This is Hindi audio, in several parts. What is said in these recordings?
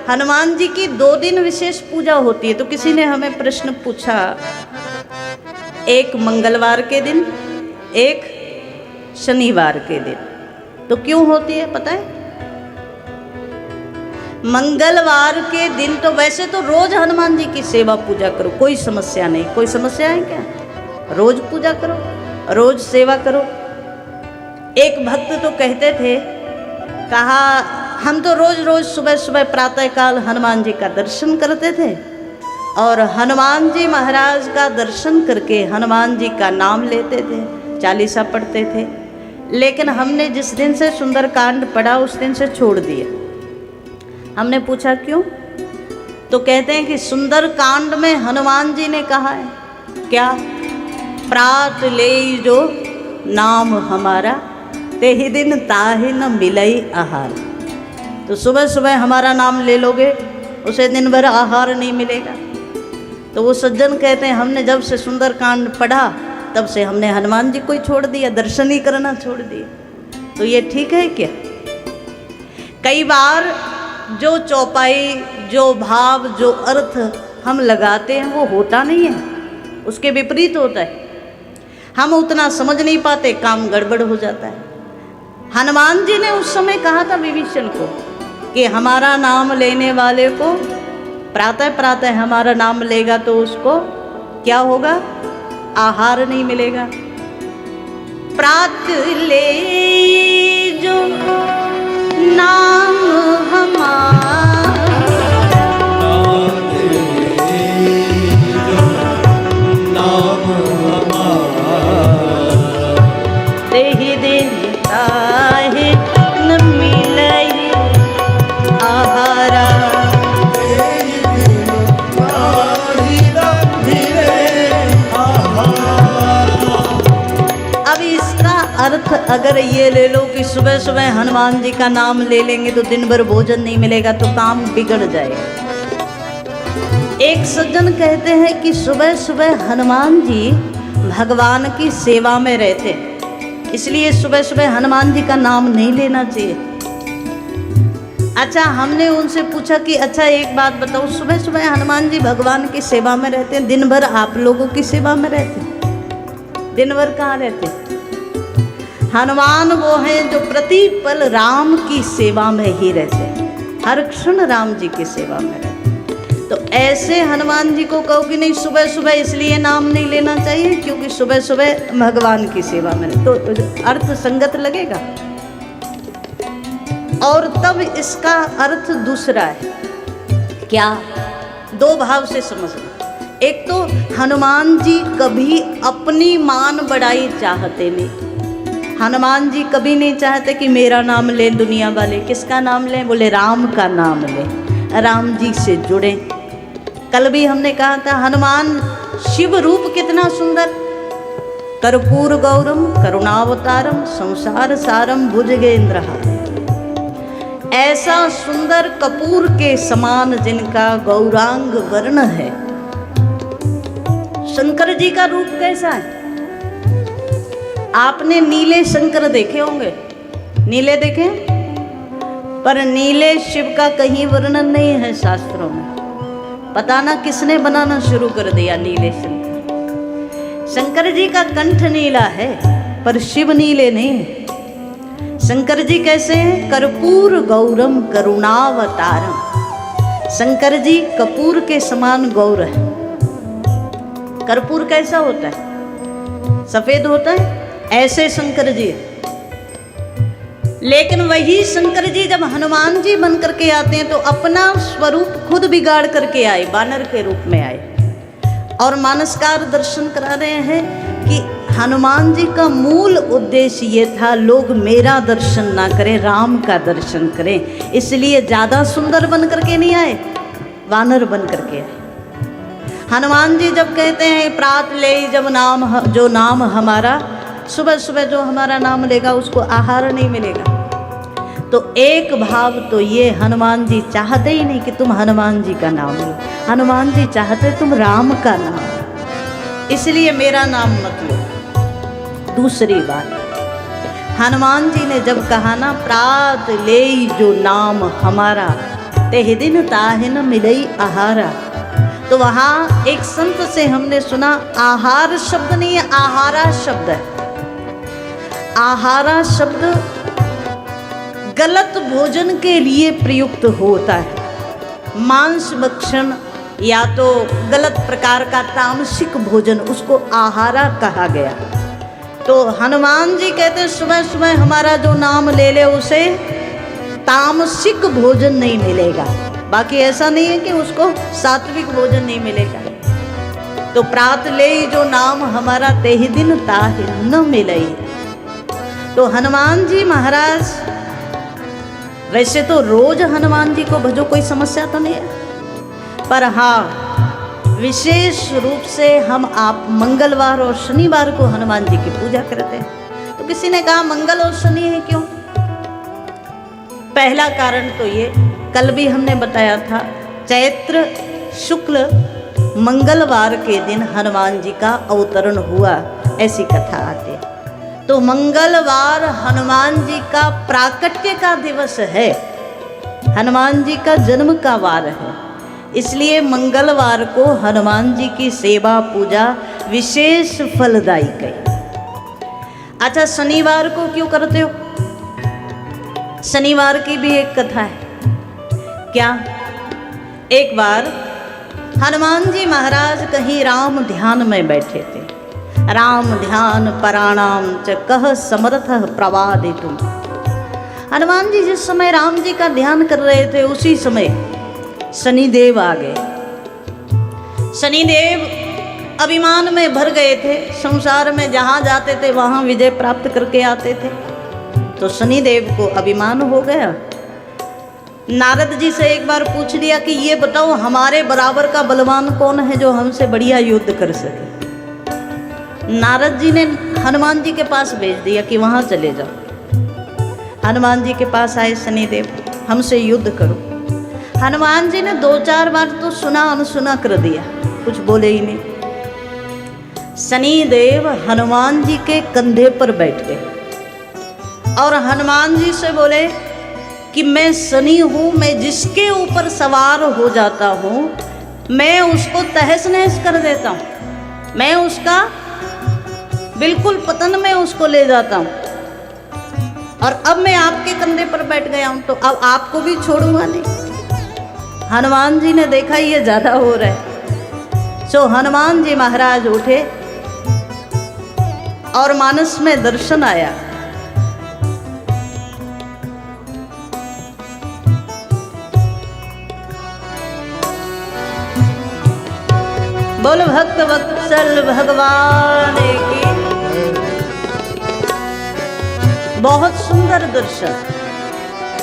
हनुमान जी की 2 दिन विशेष पूजा होती है। तो किसी ने हमें प्रश्न पूछा, एक मंगलवार के दिन, एक शनिवार के दिन, तो क्यों होती है पता है? मंगलवार के दिन तो वैसे तो रोज हनुमान जी की सेवा पूजा करो, कोई समस्या नहीं। कोई समस्या है क्या? रोज पूजा करो, रोज सेवा करो। एक भक्त तो कहते थे, कहा हम तो रोज रोज सुबह सुबह प्रातःकाल हनुमान जी का दर्शन करते थे और हनुमान जी महाराज का दर्शन करके हनुमान जी का नाम लेते थे, चालीसा पढ़ते थे। लेकिन हमने जिस दिन से सुंदरकांड पढ़ा उस दिन से छोड़ दिया। हमने पूछा क्यों? तो कहते हैं कि सुंदरकांड में हनुमान जी ने कहा है क्या? प्रात ले जो नाम हमारा, ते ही दिन ताहि न मिलई आहार। तो सुबह सुबह हमारा नाम ले लोगे, उसे दिन भर आहार नहीं मिलेगा। तो वो सज्जन कहते हैं हमने जब से सुंदरकांड पढ़ा तब से हमने हनुमान जी को ही छोड़ दिया, दर्शन ही करना छोड़ दिया। तो ये ठीक है क्या? कई बार जो चौपाई, जो भाव, जो अर्थ हम लगाते हैं वो होता नहीं है, उसके विपरीत होता है। हम उतना समझ नहीं पाते, काम गड़बड़ हो जाता है। हनुमान जी ने उस समय कहा था विभीषण को कि हमारा नाम लेने वाले को, प्रातः प्रातः हमारा नाम लेगा तो उसको क्या होगा? आहार नहीं मिलेगा। प्रात ले जो नाम हमारा, तेहि दिन ताहि न मिलई आहारा। अब इसका अर्थ अगर ये ले लो कि सुबह सुबह हनुमान जी का नाम ले लेंगे तो दिन भर भोजन नहीं मिलेगा, तो काम बिगड़ जाएगा। एक सज्जन कहते हैं कि सुबह सुबह हनुमान जी भगवान की सेवा में रहते हैं, इसलिए सुबह सुबह हनुमान जी का नाम नहीं लेना चाहिए। अच्छा, हमने उनसे पूछा कि अच्छा एक बात बताओ, सुबह सुबह हनुमान जी भगवान की सेवा में रहते हैं, दिन भर आप लोगों की सेवा में रहते हैं, दिन भर कहाँ रहते हैं? हनुमान वो हैं जो प्रतिपल राम की सेवा में ही रहते हैं, हर क्षण राम जी की सेवा में रहते हैं। तो ऐसे हनुमान जी को कहो कि नहीं सुबह सुबह इसलिए नाम नहीं लेना चाहिए क्योंकि सुबह सुबह भगवान की सेवा में, तो अर्थ संगत लगेगा। और तब इसका अर्थ दूसरा है क्या? 2 भाव से समझना। एक तो हनुमान जी कभी अपनी मान बढ़ाई चाहते नहीं। हनुमान जी कभी नहीं चाहते कि मेरा नाम लें दुनिया वाले। किसका नाम लें? बोले राम का नाम लें, राम जी से जुड़ें। कल भी हमने कहा था हनुमान शिव रूप कितना सुंदर, कर्पूर गौरम करुणावतारम संसार सारम भुजगेंद्रहारम। ऐसा सुंदर कपूर के समान जिनका गौरांग वर्ण है। शंकर जी का रूप कैसा है? आपने नीले शंकर देखे होंगे, नीले देखे, पर नीले शिव का कहीं वर्णन नहीं है शास्त्रों में। पता ना किसने बनाना शुरू कर दिया नीले शंकर। शंकर जी का कंठ नीला है पर शिव नीले नहीं है। शंकर जी कैसे हैं? कर्पूर गौरम करुणावतारम। शंकर जी कपूर के समान गौर है। कर्पूर कैसा होता है? सफेद होता है, ऐसे शंकर जी है। लेकिन वही शंकर जी जब हनुमान जी बन करके आते हैं तो अपना स्वरूप खुद बिगाड़ करके आए, बानर के रूप में आए और मानसकार दर्शन करा रहे हैं कि हनुमान जी का मूल उद्देश्य ये था लोग मेरा दर्शन ना करें, राम का दर्शन करें। इसलिए ज़्यादा सुंदर बन करके नहीं आए, वानर बन करके आए। हनुमान जी जब कहते हैं प्रात ले जब नाम, जो नाम हमारा, सुबह सुबह जो हमारा नाम लेगा उसको आहार नहीं मिलेगा। तो एक भाव तो ये हनुमान जी चाहते ही नहीं कि तुम हनुमान जी का नाम लो, हनुमान जी चाहते तुम राम का नाम, इसलिए मेरा नाम मत लो। दूसरी बात, हनुमान जी ने जब कहा ना प्रात ले जो नाम हमारा, तेह दिन ताहे न मिलई आहारा। तो वहाँ एक संत से हमने सुना, आहार शब्द नहीं है, आहारा शब्द है। आहारा शब्द गलत भोजन के लिए प्रयुक्त होता है। मांस भक्षण या तो गलत प्रकार का तामसिक भोजन, उसको आहारा कहा गया। तो हनुमान जी कहते सुबह सुबह हमारा जो नाम ले ले उसे तामसिक भोजन नहीं मिलेगा। बाकी ऐसा नहीं है कि उसको सात्विक भोजन नहीं मिलेगा। तो प्रात ले जो नाम हमारा तेहि दिन ताहि न मिलई। तो हनुमान जी महाराज, वैसे तो रोज हनुमान जी को भजो, कोई समस्या तो नहीं है, पर हाँ विशेष रूप से हम आप मंगलवार और शनिवार को हनुमान जी की पूजा करते हैं। तो किसी ने कहा मंगल और शनि है क्यों? पहला कारण तो ये, कल भी हमने बताया था, चैत्र शुक्ल मंगलवार के दिन हनुमान जी का अवतरण हुआ, ऐसी कथा आती है। तो मंगलवार हनुमान जी का प्राकट्य का दिवस है, हनुमान जी का जन्म का वार है, इसलिए मंगलवार को हनुमान जी की सेवा पूजा विशेष फलदायी है। अच्छा, शनिवार को क्यों करते हो? शनिवार की भी एक कथा है। क्या? एक बार हनुमान जी महाराज कहीं राम ध्यान में बैठे थे। राम ध्यान पराणाम च कह समर्थः प्रवादितुम। हनुमान जी जिस समय राम जी का ध्यान कर रहे थे उसी समय शनिदेव आ गए। शनिदेव अभिमान में भर गए थे, संसार में जहाँ जाते थे वहाँ विजय प्राप्त करके आते थे। तो शनिदेव को अभिमान हो गया। नारद जी से एक बार पूछ लिया कि ये बताओ हमारे बराबर का बलवान कौन है जो हमसे बढ़िया युद्ध कर सके। नारद जी ने हनुमान जी के पास भेज दिया कि वहाँ चले जाओ। हनुमान जी के पास आए शनिदेव, हमसे युद्ध करो। हनुमान जी ने 2-4 बार तो सुना अनसुना कर दिया, कुछ बोले ही नहीं। शनिदेव हनुमान जी के कंधे पर बैठ गए और हनुमान जी से बोले कि मैं शनि हूँ, मैं जिसके ऊपर सवार हो जाता हूँ मैं उसको तहस नहस कर देता हूँ, मैं उसका बिल्कुल पतन में उसको ले जाता हूँ। और अब मैं आपके कंधे पर बैठ गया हूँ तो अब आपको भी छोड़ूंगा नहीं। हनुमान जी ने देखा ये ज़्यादा हो रहा है, सो हनुमान जी महाराज उठे और मानस में दर्शन आया। बोल भक्त वत्सल भगवान की। बहुत सुंदर दर्शन।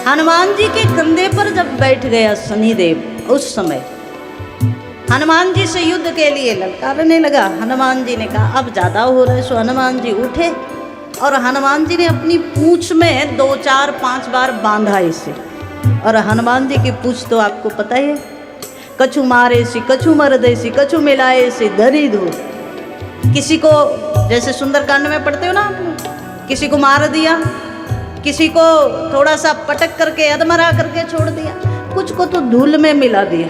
हनुमान जी के कंधे पर जब बैठ गया शनिदेव, उस समय हनुमान जी से युद्ध के लिए ललकारने लगा। हनुमान जी ने कहा अब ज़्यादा हो रहा है, सो हनुमान जी उठे और हनुमान जी ने अपनी पूंछ में 2-4-5 बार बांधा इसे। और हनुमान जी की पूंछ तो आपको पता ही है, कछु मारे सी कछु मर दे सी कछु मिलाए सी धरी धो। किसी को जैसे सुंदरकांड में पढ़ते हो ना, किसी को मार दिया, किसी को थोड़ा सा पटक करके अधमरा करके छोड़ दिया, कुछ को तो धूल में मिला दिया।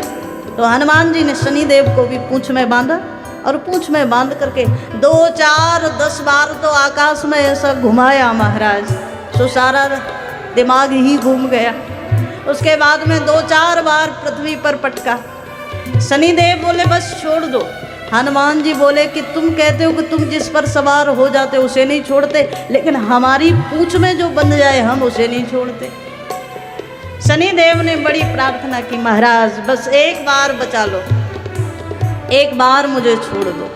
तो हनुमान जी ने शनिदेव को भी पूंछ में बांधा और पूंछ में बांध करके 2-4-10 बार तो आकाश में ऐसा घुमाया महाराज, तो सारा दिमाग ही घूम गया। उसके बाद में 2-4 बार पृथ्वी पर पटका। शनिदेव बोले बस छोड़ दो। हनुमान जी बोले कि तुम कहते हो कि तुम जिस पर सवार हो जाते उसे नहीं छोड़ते, लेकिन हमारी पूंछ में जो बंध जाए हम उसे नहीं छोड़ते। शनिदेव ने बड़ी प्रार्थना की, महाराज बस एक बार बचा लो, एक बार मुझे छोड़ दो।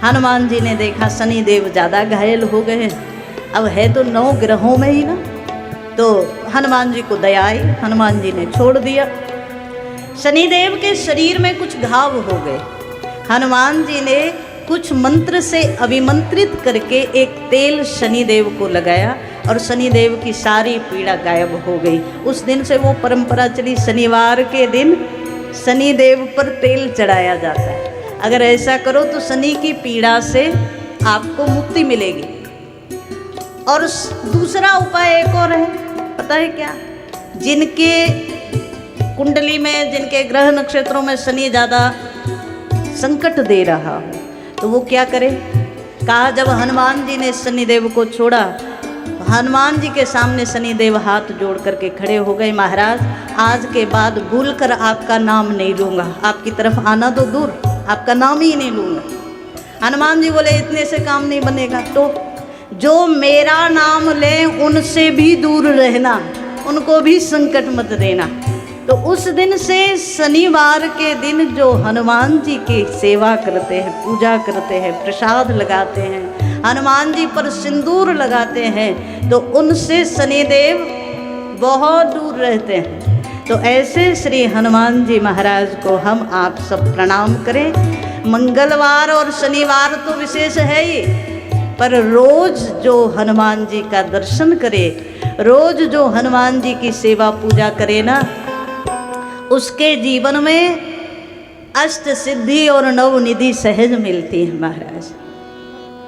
हनुमान जी ने देखा शनिदेव ज़्यादा घायल हो गए, अब है तो 9 ग्रहों में ही ना, तो हनुमान जी को दया आई, हनुमान जी ने छोड़ दिया। शनिदेव के शरीर में कुछ घाव हो गए। हनुमान जी ने कुछ मंत्र से अभिमंत्रित करके एक तेल शनिदेव को लगाया और शनिदेव की सारी पीड़ा गायब हो गई। उस दिन से वो परंपरा चली, शनिवार के दिन शनिदेव पर तेल चढ़ाया जाता है। अगर ऐसा करो तो शनि की पीड़ा से आपको मुक्ति मिलेगी। और दूसरा उपाय एक और है, पता है क्या? जिनके कुंडली में जिनके ग्रह नक्षत्रों में शनि ज़्यादा संकट दे रहा हो तो वो क्या करे। कहा जब हनुमान जी ने शनिदेव को छोड़ा, हनुमान जी के सामने शनिदेव हाथ जोड़ करके खड़े हो गए, महाराज आज के बाद भूल कर आपका नाम नहीं लूँगा, आपकी तरफ आना तो दूर आपका नाम ही नहीं लूँगा। हनुमान जी बोले इतने से काम नहीं बनेगा, तो जो मेरा नाम ले उनसे भी दूर रहना, उनको भी संकट मत देना। तो उस दिन से शनिवार के दिन जो हनुमान जी की सेवा करते हैं, पूजा करते हैं, प्रसाद लगाते हैं, हनुमान जी पर सिंदूर लगाते हैं, तो उनसे शनिदेव बहुत दूर रहते हैं। तो ऐसे श्री हनुमान जी महाराज को हम आप सब प्रणाम करें। मंगलवार और शनिवार तो विशेष है ही, पर रोज जो हनुमान जी का दर्शन करे, रोज जो हनुमान जी की सेवा पूजा करे ना, उसके जीवन में अष्ट सिद्धि और नव निधि सहज मिलती है महाराज।